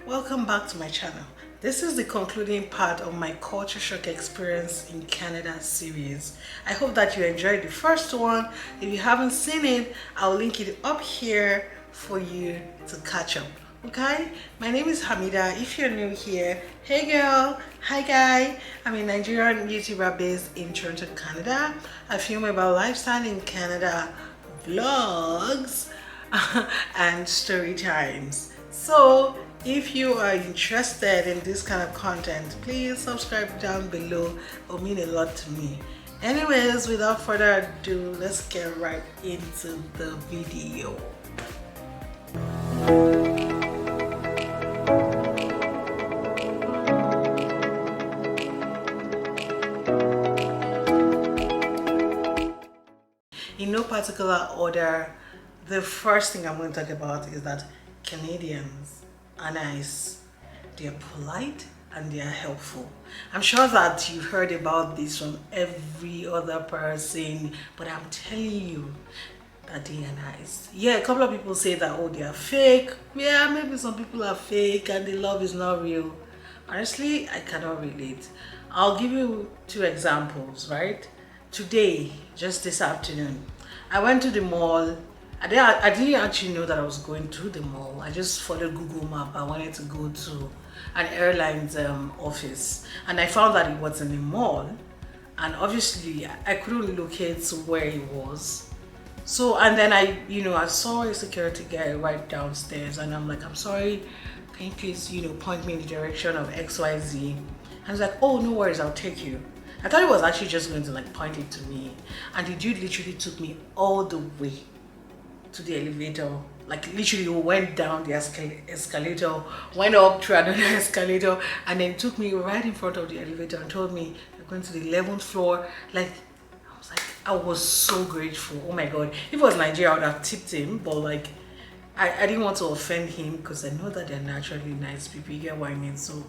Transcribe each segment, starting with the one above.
Welcome back to my channel. This is the concluding part of my culture shock experience in Canada series. I hope that you enjoyed the first one. If you haven't seen it, I'll link it up here for you to catch up. Okay, my name is Hamida. If you're new here, hey girl, hi guy. I'm a Nigerian YouTuber based in Toronto, Canada. I film about lifestyle in Canada, vlogs, and story times. So if you are interested in this kind of content, please subscribe down below. It will mean a lot to me. Anyways, without further ado, let's get right into the video. In no particular order, the first thing I'm going to talk about is that Canadians are nice, they are polite, and they are helpful. I'm sure that you've heard about this from every other person, but I'm telling you that they are nice. Yeah, a couple of people say that, oh, they are fake. Yeah, maybe some people are fake and the love is not real. Honestly, I cannot relate. I'll give you two examples, right? Today, just this afternoon, I went to the mall. I didn't actually know that I was going to the mall. I just followed Google Map. I wanted to go to an airline's office, and I found that it was in the mall, and obviously I couldn't locate where it was. So, and then I saw a security guy right downstairs, and I'm like, I'm sorry, can you please, point me in the direction of XYZ? And he's like, oh, no worries, I'll take you. I thought he was actually just going to like point it to me, and the dude literally took me all the way to the elevator. Like literally went down the escalator, went up through another escalator, and then took me right in front of the elevator and told me you're going to the 11th floor. Like, I was so grateful. Oh my god. If it was Nigeria, I would have tipped him, but like I didn't want to offend him because I know that they're naturally nice people. You get what I mean? So,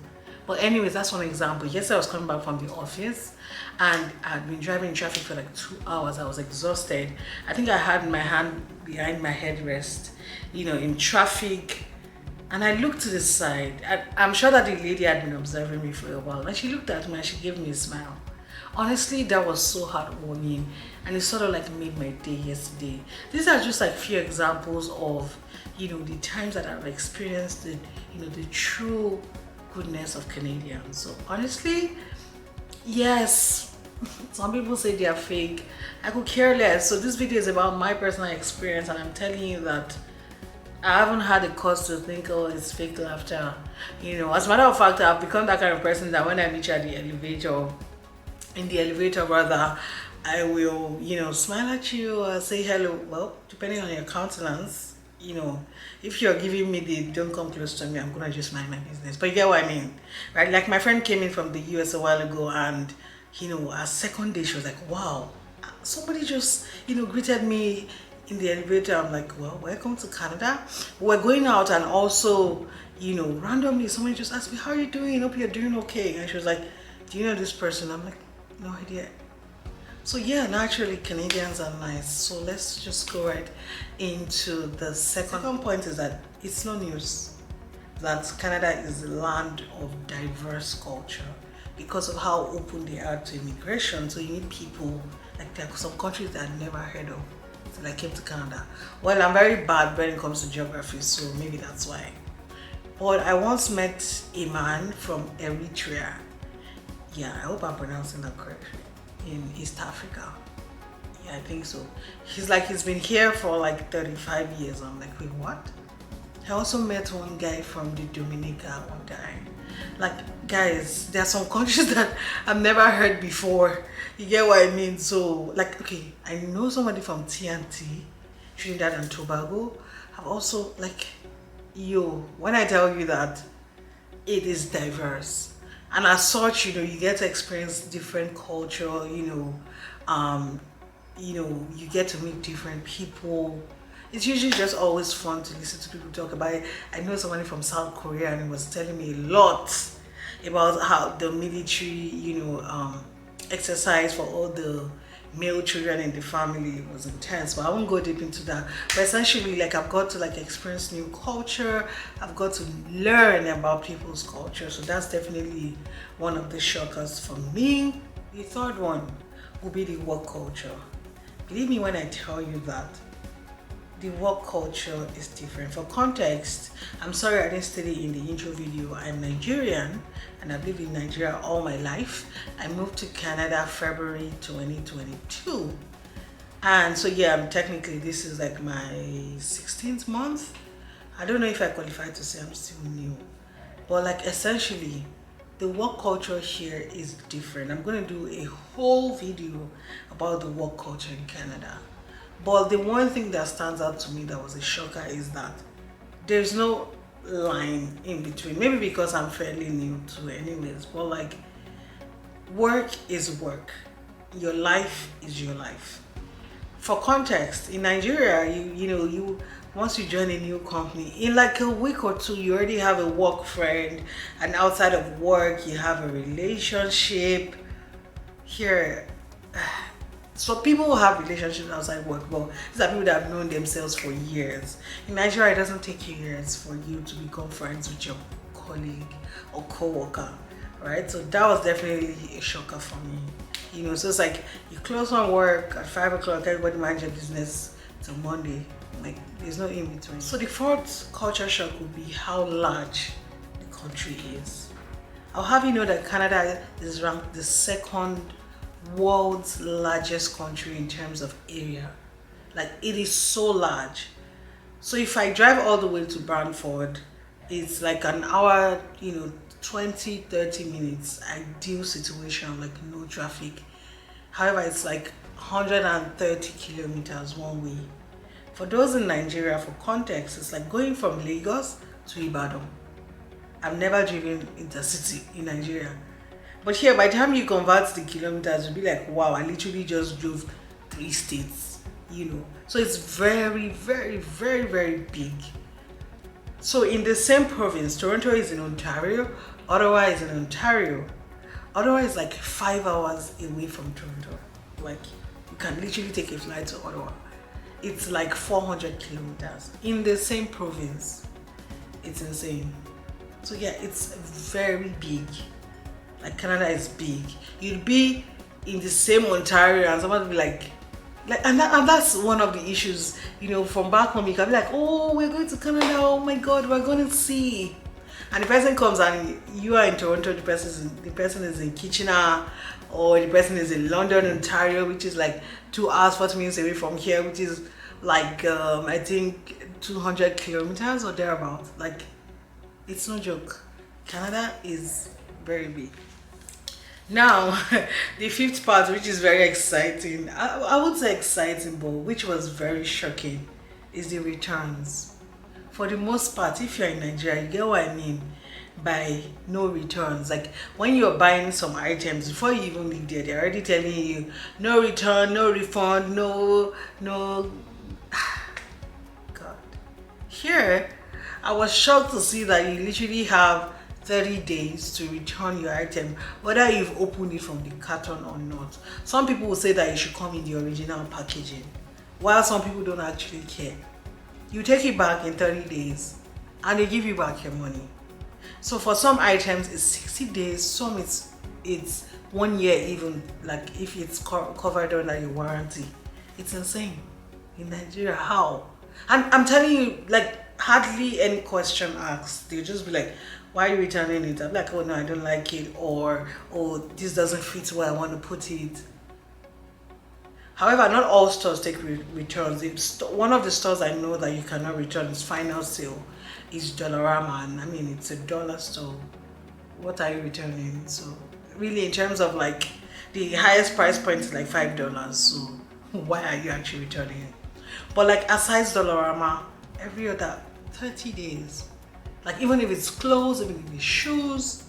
but anyways, that's one example. Yesterday I was coming back from the office and I'd been driving in traffic for like 2 hours. I was exhausted. I think I had my hand behind my headrest, in traffic. And I looked to the side. I'm sure that the lady had been observing me for a while. And she looked at me and she gave me a smile. Honestly, that was so heartwarming. And it sort of like made my day yesterday. These are just like few examples of, the times that I've experienced the true goodness of Canadians. So honestly, yes, some people say they are fake. I could care less. So this video is about my personal experience, and I'm telling you that I haven't had a cause to think, oh, it's fake laughter. As a matter of fact, I've become that kind of person that when I meet you at the elevator, rather, I will, smile at you or say hello. Well, depending on your countenance, if you're giving me the don't come close to me, I'm gonna just mind my business. But you get what I mean, right? Like my friend came in from the US a while ago, and our second day she was like, wow, somebody just greeted me in the elevator. I'm like, well, welcome to Canada. We're going out, and also randomly somebody just asked me, how are you doing? Hope you're doing okay. And she was like, do you know this person? I'm like, no idea. So yeah, naturally Canadians are nice. So let's just go right into the second point. Is that it's no news that Canada is a land of diverse culture because of how open they are to immigration. So you meet people, like there are some countries that I've never heard of till I came to Canada. Well, I'm very bad when it comes to geography, so maybe that's why. But I once met a man from Eritrea. Yeah, I hope I'm pronouncing that correctly. In East Africa. Yeah, I think so. He's been here for like 35 years. I'm like, wait, what? I also met one guy from the Dominica one time. Like, guys, there are some countries that I've never heard before. You get what I mean? So, like, okay, I know somebody from TNT, Trinidad and Tobago. I've also, like, when I tell you that it is diverse. And as such, you get to experience different culture, you get to meet different people. It's usually just always fun to listen to people talk about it. I know somebody from South Korea, and he was telling me a lot about how the military, exercise for all the male children in the family was intense, but I won't go deep into that. But essentially, like, I've got to like experience new culture, I've got to learn about people's culture, so that's definitely one of the shockers for me. The third one will be the work culture. Believe me when I tell you that the work culture is different. For context, I'm sorry I didn't study in the intro video. I'm Nigerian and I've lived in Nigeria all my life. I moved to Canada February 2022. And so yeah, technically this is like my 16th month. I don't know if I qualify to say I'm still new. But like essentially, the work culture here is different. I'm going to do a whole video about the work culture in Canada. But the one thing that stands out to me that was a shocker is that there's no line in between. Maybe because I'm fairly new to it anyways, but like, work is work. Your life is your life. For context, in Nigeria, you once you join a new company, in like a week or two, you already have a work friend, and outside of work, you have a relationship. Here, so people will have relationships outside work, but these are people that have known themselves for years. In Nigeria, it doesn't take years for you to become friends with your colleague or co-worker, right? So that was definitely a shocker for me. So it's like you close on work at 5 o'clock, everybody mind your business till Monday. Like, there's no in between. So the fourth culture shock would be how large the country is. I'll have you know that Canada is ranked the second world's largest country in terms of area. Like, it is so large. So if I drive all the way to Brantford, it's like an hour, 20-30 minutes, ideal situation, like no traffic. However, it's like 130 kilometers one way. For those in Nigeria, for context, it's like going from Lagos to Ibadan. I've never driven intercity in Nigeria. But here, by the time you convert the kilometers, you'll be like, wow, I literally just drove 3 states, So it's very, very, very, very big. So in the same province, Toronto is in Ontario, Ottawa is in Ontario. Ottawa is like 5 hours away from Toronto. Like, you can literally take a flight to Ottawa. It's like 400 kilometers in the same province. It's insane. So yeah, it's very big. Like, Canada is big. You'd be in the same Ontario and someone would be like and that's one of the issues, from back home. You can be like, oh, we're going to Canada, oh my god, we're going to see. And the person comes and you are in Toronto, the person is in Kitchener, or the person is in London, Ontario, which is like 2 hours 40 minutes away from here, which is like I think 200 kilometers or thereabout. Like, it's no joke. Canada is very big. Now, the fifth part, which is very exciting, I would say exciting, but which was very shocking, is the returns. For the most part, if you're in Nigeria, you get what I mean by no returns. Like, when you're buying some items, before you even leave there, they're already telling you no return, no refund, no God. Here, I was shocked to see that you literally have 30 days to return your item, whether you've opened it from the carton or not. Some people will say that it should come in the original packaging, while some people don't actually care. You take it back in 30 days and they give you back your money. So for some items it's 60 days, some it's 1 year even, like if it's covered under your warranty. It's insane. In Nigeria, how? And I'm telling you, like, hardly any question asked. They'll just be like, why are you returning it? I'm like, oh no, I don't like it, or oh, this doesn't fit where I want to put it. However, not all stores take returns. One of the stores I know that you cannot return is Final Sale. It's Dollarama, and I mean, it's a dollar store. What are you returning? So really, in terms of like, the highest price point is like $5. So why are you actually returning it? But like, aside Dollarama, every other 30 days. Like, even if it's clothes, even if it's shoes,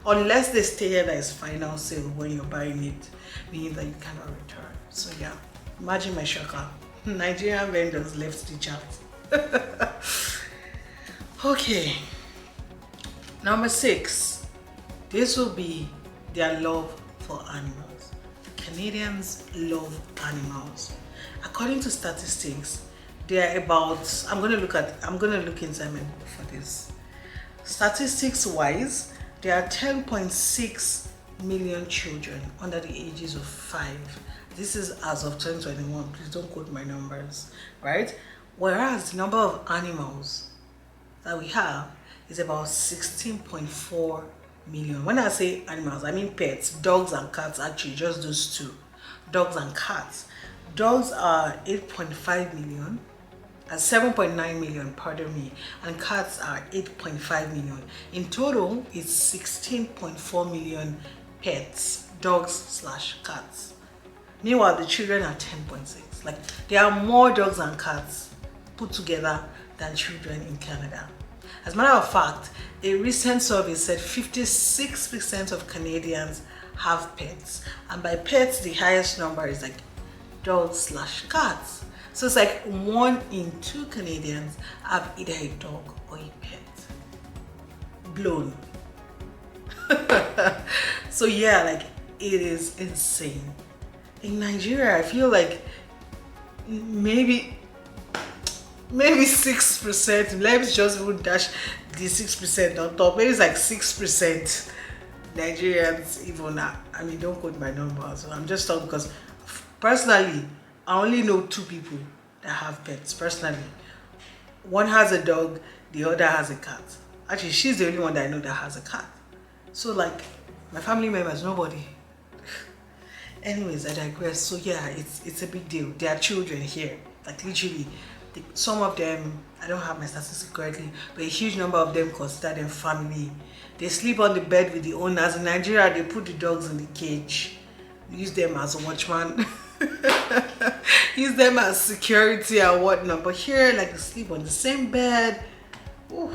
unless they stay here that is Final Sale when you're buying it, meaning that you cannot return. So yeah, imagine my shocker. Nigerian vendors left the chat. Okay, number 6. This will be their love for animals. Canadians love animals. According to statistics, there are about, I'm gonna look into my book for this. Statistics wise, there are 10.6 million children under the ages of 5. This is as of 2021. Please don't quote my numbers, right? Whereas the number of animals that we have is about 16.4 million. When I say animals, I mean pets, dogs and cats, actually, just those two, dogs and cats. Dogs are 8.5 million, 7.9 million, pardon me, and cats are 8.5 million. In total, it's 16.4 million pets, dogs slash cats. Meanwhile, the children are 10.6. Like, there are more dogs and cats put together than children in Canada. As a matter of fact, a recent survey said 56% of Canadians have pets. And by pets, the highest number is like dogs slash cats. So it's like 1 in 2 Canadians have either a dog or a pet. Blown. So yeah, like, it is insane. In Nigeria, I feel like maybe 6%. Let's just even dash the 6% on top. Maybe it's like 6% Nigerians even. I mean, don't quote my numbers. So I'm just talking because personally, I only know 2 people that have pets. Personally, one has a dog, the other has a cat. Actually, she's the only one that I know that has a cat. So like, my family members, nobody. Anyways, I digress. So yeah, it's a big deal. There are children here, like literally. Some of them, I don't have my statistics correctly, but a huge number of them consider them family. They sleep on the bed with the owners. In Nigeria, they put the dogs in the cage, use them as a watchman, use them as security and whatnot. But here, like, they sleep on the same bed. Ooh,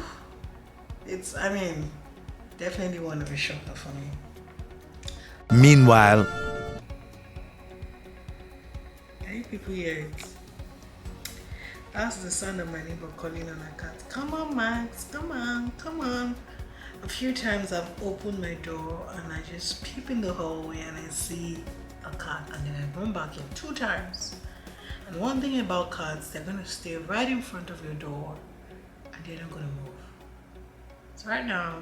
it's, I mean, definitely one of a shocker for me. Meanwhile, can you people hear it? That's the sound of my neighbor calling on a cat. Come on, Max, come on, come on. A few times I've opened my door and I just peep in the hallway and I see a cat, and then I run back in 2 times. And one thing about cats, they're gonna stay right in front of your door and they're not gonna move. So right now,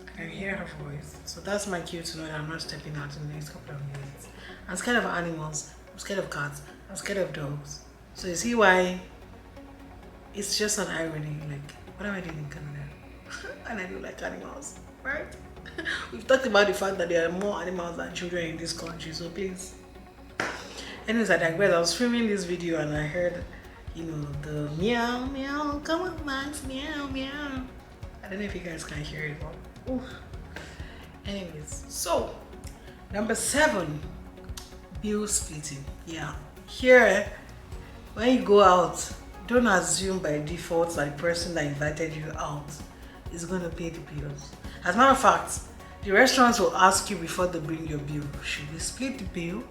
I can hear her voice. So that's my cue to know that I'm not stepping out in the next couple of minutes. I'm scared of animals, I'm scared of cats, I'm scared of dogs. So you see why it's just an irony, like, what am I doing in Canada? And I do like animals, right? We've talked about the fact that there are more animals than children in this country, so please. Anyways, I digress. I was filming this video and I heard, you know, the meow, meow, come on, Max, meow, meow. I don't know if you guys can hear it, but oof. Anyways, so number 7, bill splitting. Yeah, here, when you go out, don't assume by default that the person that invited you out is going to pay the bills. As a matter of fact, the restaurants will ask you before they bring your bill, should we split the bill?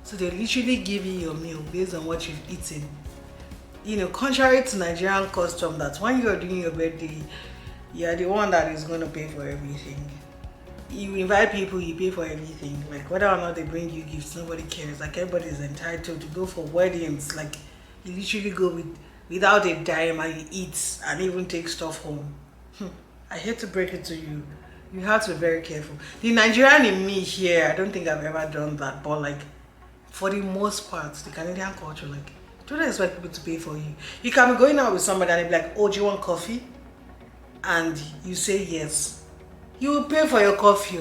So they literally give you your meal based on what you've eaten. You know, contrary to Nigerian custom that when you're doing your birthday, you're the one that is going to pay for everything. You invite people, you pay for everything. Like, whether or not they bring you gifts, nobody cares. Like, everybody is entitled to go for weddings. Like, you literally go without a dime and you eat and even take stuff home. I hate to break it to you. You have to be very careful. The Nigerian in me here, I don't think I've ever done that. But like, for the most part, the Canadian culture, like, don't expect people to pay for you. You can be going out with somebody and they'll be like, oh, do you want coffee? And you say yes. You will pay for your coffee.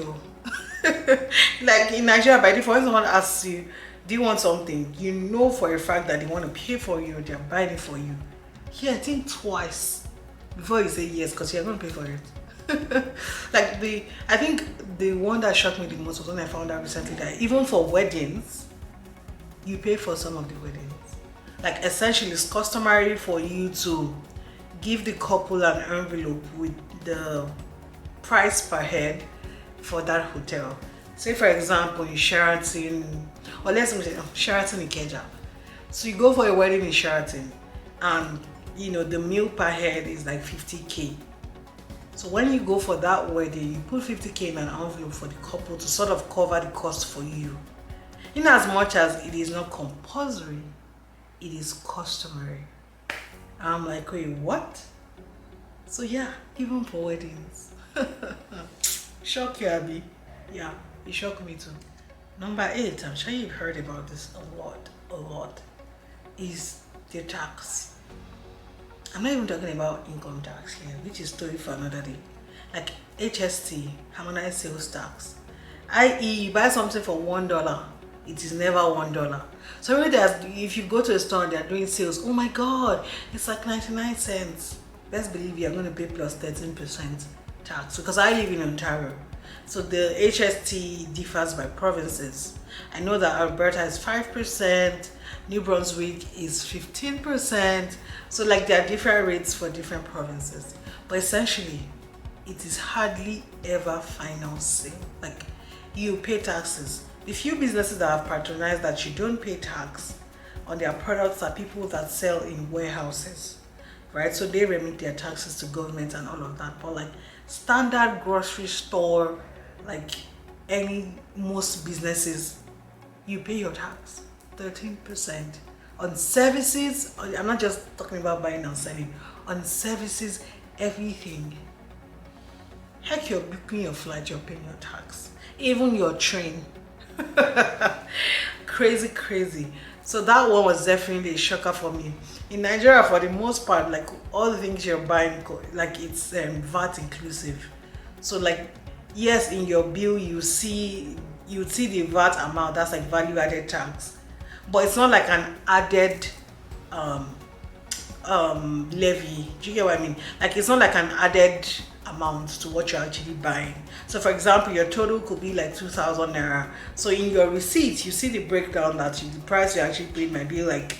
Like in Nigeria, by default, when someone asks you, do you want something? You know for a fact that they want to pay for you, they're buying it for you. Here, think twice before you say yes, because you're going to pay for it. Like I think the one that shocked me the most was when I found out recently that even for weddings, you pay for some of the weddings. Like essentially, it's customary for you to give the couple an envelope with the price per head for that hotel. Say for example in Sheraton, or let's say Sheraton in Ikeja. So you go for a wedding in Sheraton and you know the meal per head is like 50k. So when you go for that wedding, you put 50k in an envelope for the couple to sort of cover the cost for you. In as much as it is not compulsory, it is customary. I'm like, wait, what? So yeah, even for weddings. Shock you, Abby. Yeah, it shocked me too. Number 8, I'm sure you've heard about this a lot, is the tax. I'm not even talking about income tax here, which is story for another day. Like HST, harmonized sales tax. I.e., you buy something for $1, it is never $1. So really, if you go to a store and they're doing sales, oh my god, it's like 99 cents. Best believe you're going to pay plus 13% tax, because I live in Ontario. So the HST differs by provinces. I know that Alberta is 5%, New Brunswick is 15%. So like there are different rates for different provinces. But essentially, it is hardly ever final say. Like you pay taxes. The few businesses that have patronized that you don't pay tax on their products are people that sell in warehouses, right? So they remit their taxes to government and all of that. But like standard grocery store, like most businesses, you pay your tax, 13%. On services, I'm not just talking about buying and selling, on services, everything. Heck, you're booking your flight, you're paying your tax. Even your train. Crazy. So that one was definitely a shocker for me. In Nigeria, for the most part, like all the things you're buying, like it's VAT inclusive. So like, yes, in your bill you see the VAT amount, that's like value added tax, but it's not like an added levy. Do you get what I mean? Like it's not like an added amount to what you're actually buying. So for example, your total could be like 2,000 naira. So in your receipt, you see the breakdown that the price you actually paid might be like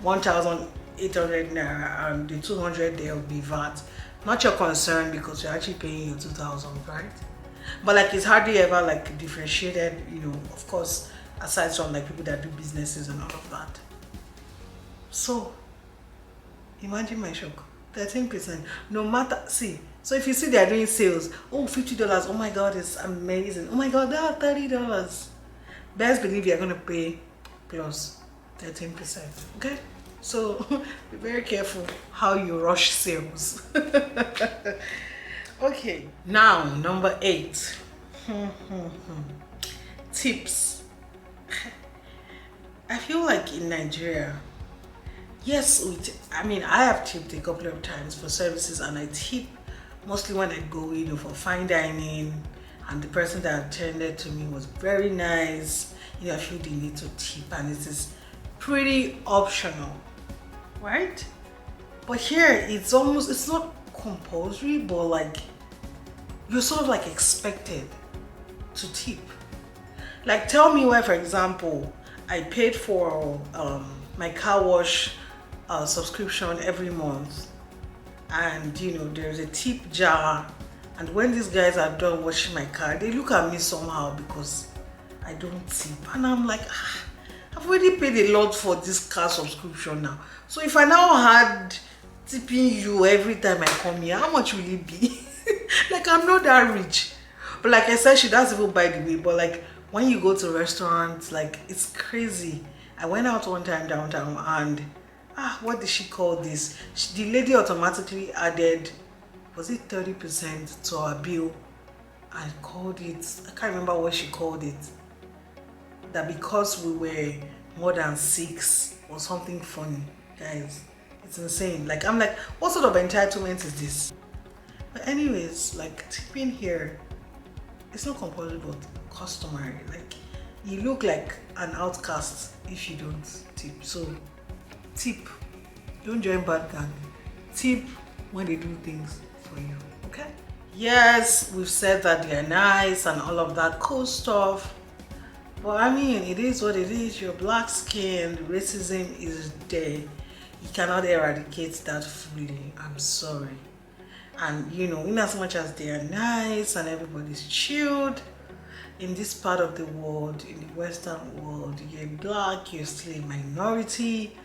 1,800 naira, and the 200 there will be VAT. Not your concern, because you're actually paying your 2,000, right? But like it's hardly ever like differentiated, of course, aside from like people that do businesses and all of that. So imagine my shock. 13%. No matter, see, so if you see they're doing sales, oh, $50, oh my god, it's amazing. Oh my god, they are $30. Best believe you're gonna pay plus 13%. Okay? So be very careful how you rush sales. Okay, now number 8. Tips. I feel like in Nigeria, yes, I have tipped a couple of times for services, and I tip mostly when I go, for fine dining, and the person that attended to me was very nice. I feel the need to tip, and it is pretty optional, right? But here, it's not compulsory, but like you're sort of like expected to tip. Like tell me where, for example, I paid for my car wash subscription every month, and there's a tip jar, and when these guys are done washing my car, they look at me somehow because I don't tip, and I'm like, I've already paid a lot for this car subscription now. So if I now had tipping you every time I come here, how much will it be? Like I'm not that rich. But like I said, that's even by the way, but like when you go to restaurants, like it's crazy. I went out one time downtown, and what did she call this? The lady automatically added, was it 30% to our bill? I called it, I can't remember what she called it. That because we were more than 6 or something funny. Guys, it's insane. Like I'm like, what sort of entitlement is this? But anyways, like tipping here, it's not compulsory but customary. Like you look like an outcast if you don't tip. So tip, don't join bad gang. Tip when they do things for you, okay? Yes, we've said that they're nice and all of that cool stuff, but I mean, it is what it is. You're black skinned, racism is there. You cannot eradicate that fully. I'm sorry. And in as much as they are nice and everybody's chilled, in this part of the world, in the Western world, you're black, you're still a minority,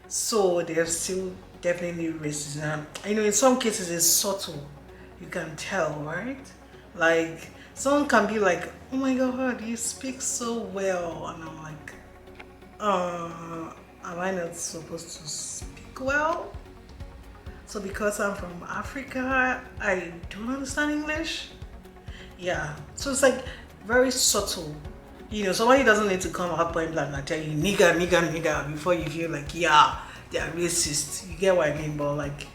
so there's still definitely racism. In some cases it's subtle, you can tell, right? Like Someone can be like, oh my god, you speak so well, and I'm like, am I not supposed to speak well? So because I'm from Africa, I don't understand English. Yeah, so it's like very subtle. Somebody doesn't need to come out point blank and tell you nigga, nigga, nigga before you feel like, yeah, they're racist. You get what I mean? But like,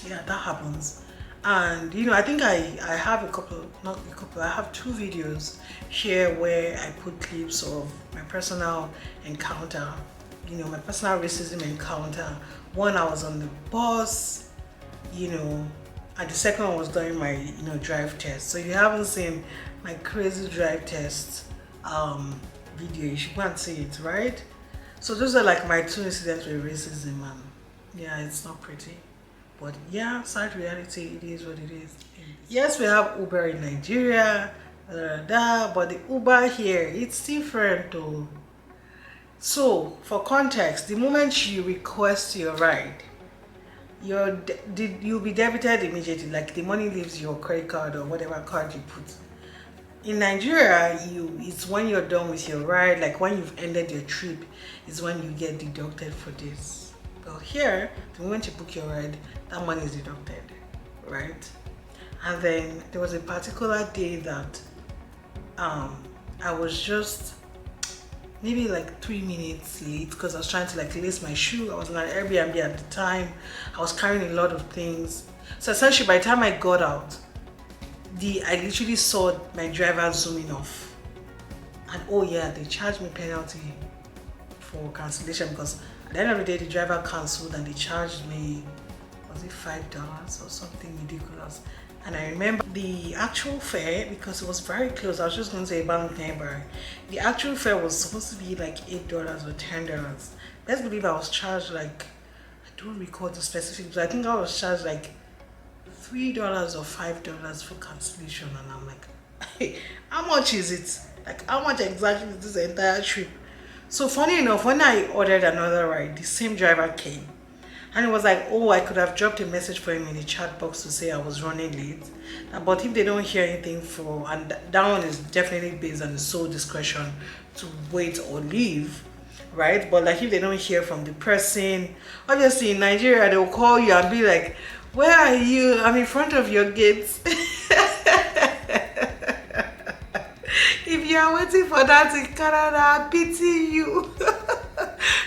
yeah, that happens. And I think I have a couple, not a couple, I have 2 videos here where I put clips of my personal encounter, my personal racism encounter. One, I was on the bus, and the second one was during my drive test. So if you haven't seen my crazy drive test video, you should go and see it, right? So those are like my 2 incidents with racism, and yeah, it's not pretty. But yeah, sad reality, it is what it is. Yes, we have Uber in Nigeria, but the Uber here, it's different though. So, for context, the moment you request your ride, you'll be debited immediately, like the money leaves your credit card or whatever card you put. In Nigeria, it's when you're done with your ride, like when you've ended your trip, is when you get deducted for this. Well, here, the moment you book your ride, that money is deducted, right? And then there was a particular day that I was just maybe like 3 minutes late because I was trying to like lace my shoe. I was in an Airbnb at the time. I was carrying a lot of things. So essentially, by the time I got out, I literally saw my driver zooming off. And oh yeah, they charged me penalty for cancellation because at the end of the day, the driver cancelled and they charged me, was it $5 or something ridiculous? And I remember the actual fare, because it was very close, I was just going to say about neighbor. The actual fare was supposed to be like $8 or $10. Let's believe I was charged like, I don't recall the specifics, but I think I was charged like $3 or $5 for cancellation. And I'm like, hey, how much is it? Like, how much exactly is this entire trip? So funny enough, when I ordered another ride, the same driver came and it was like, oh, I could have dropped a message for him in the chat box to say I was running late. But if they don't hear anything and that one is definitely based on the sole discretion to wait or leave, right? But like if they don't hear from the person, obviously in Nigeria, they'll call you and be like, where are you? I'm in front of your gates. If you are waiting for that in Canada, I pity you.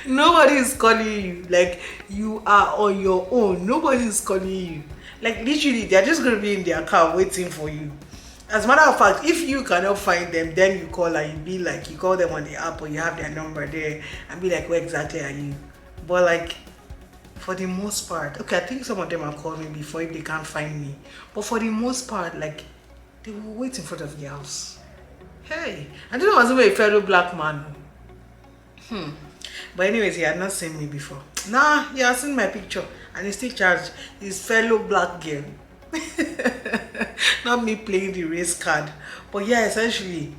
Nobody is calling you. Like, you are on your own. Nobody is calling you. Like, literally, they're just going to be in their car waiting for you. As a matter of fact, if you cannot find them, then you call and you be like, you call them on the app or you have their number there and be like, where exactly are you? But like, for the most part, okay, I think some of them have called me before if they can't find me. But for the most part, like, they will wait in front of the house. Hey, I didn't know I was even a fellow black man. But anyways, he had not seen me before. Nah, he has seen my picture and he still charged his fellow black girl. Not me playing the race card. But yeah, essentially,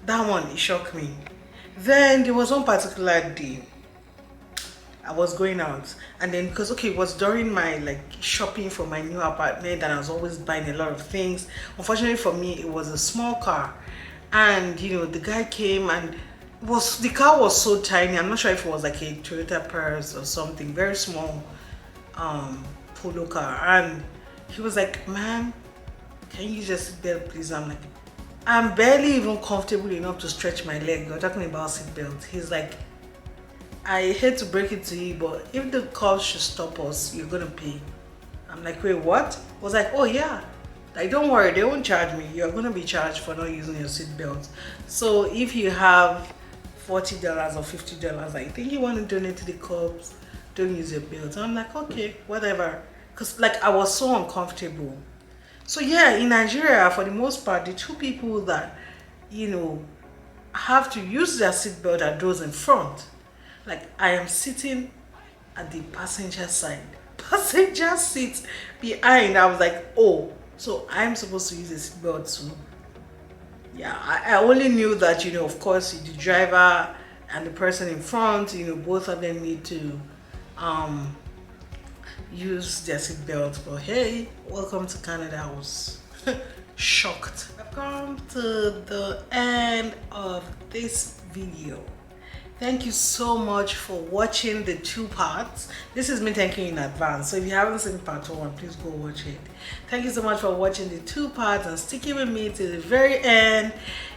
that one, it shocked me. Then there was one particular day I was going out, and then because it was during my like shopping for my new apartment and I was always buying a lot of things. Unfortunately for me, it was a small car. And the guy came and the car was so tiny. I'm not sure if it was like a Toyota Prius or something, very small polo car. And he was like, "Ma'am, can you just sit there, please?" I'm like, "I'm barely even comfortable enough to stretch my leg. You're talking about seatbelt." He's like, "I hate to break it to you, but if the cops should stop us, you're gonna pay." I'm like, "Wait, what?" I was like, "Oh yeah. Like, don't worry, they won't charge me. You're going to be charged for not using your seatbelt. So if you have $40 or $50, I think you want to donate to the cops, don't use your belt." I'm like, okay, whatever. Because like I was so uncomfortable. So yeah, in Nigeria, for the most part, the 2 people that, have to use their seatbelt are those in front. Like, I am sitting at the passenger side. Passenger seat behind. I was like, oh, so I'm supposed to use a seatbelt too. Yeah, I only knew that, of course, the driver and the person in front, both of them need to use their seatbelt. But hey, welcome to Canada. I was shocked. I've come to the end of this video. Thank you so much for watching the 2 parts. This is me thanking you in advance. So if you haven't seen part 1, please go watch it. Thank you so much for watching the 2 parts and sticking with me till the very end.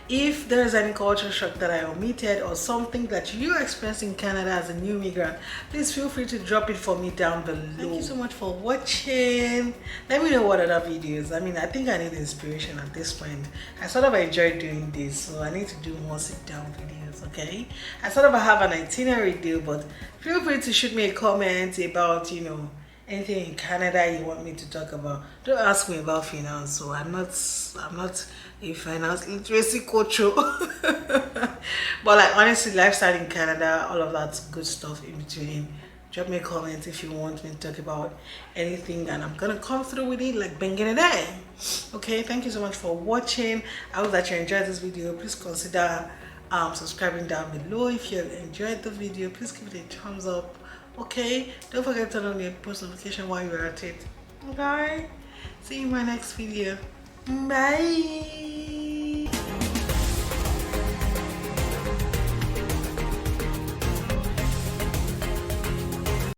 If there's any culture shock that I omitted or something that you experienced in Canada as a new migrant, please feel free to drop it for me down below. Thank you so much for watching. Let me know what other videos. I mean, I think I need inspiration at this point. I sort of enjoy doing this, so I need to do more sit down videos, okay? I sort of have an itinerary deal, but feel free to shoot me a comment about, you know, anything in Canada you want me to talk about. Don't ask me about finance, so I'm not a finance literacy coach. But like honestly, lifestyle in Canada, all of that good stuff in between. Drop me a comment if you want me to talk about anything, and I'm gonna come through with it like banging it in. Okay, thank you so much for watching. I hope that you enjoyed this video. Please consider subscribing down below. If you enjoyed the video, please give it a thumbs up. Okay, don't forget to turn on your post notification while you're at it. Okay, see you in my next video. Bye.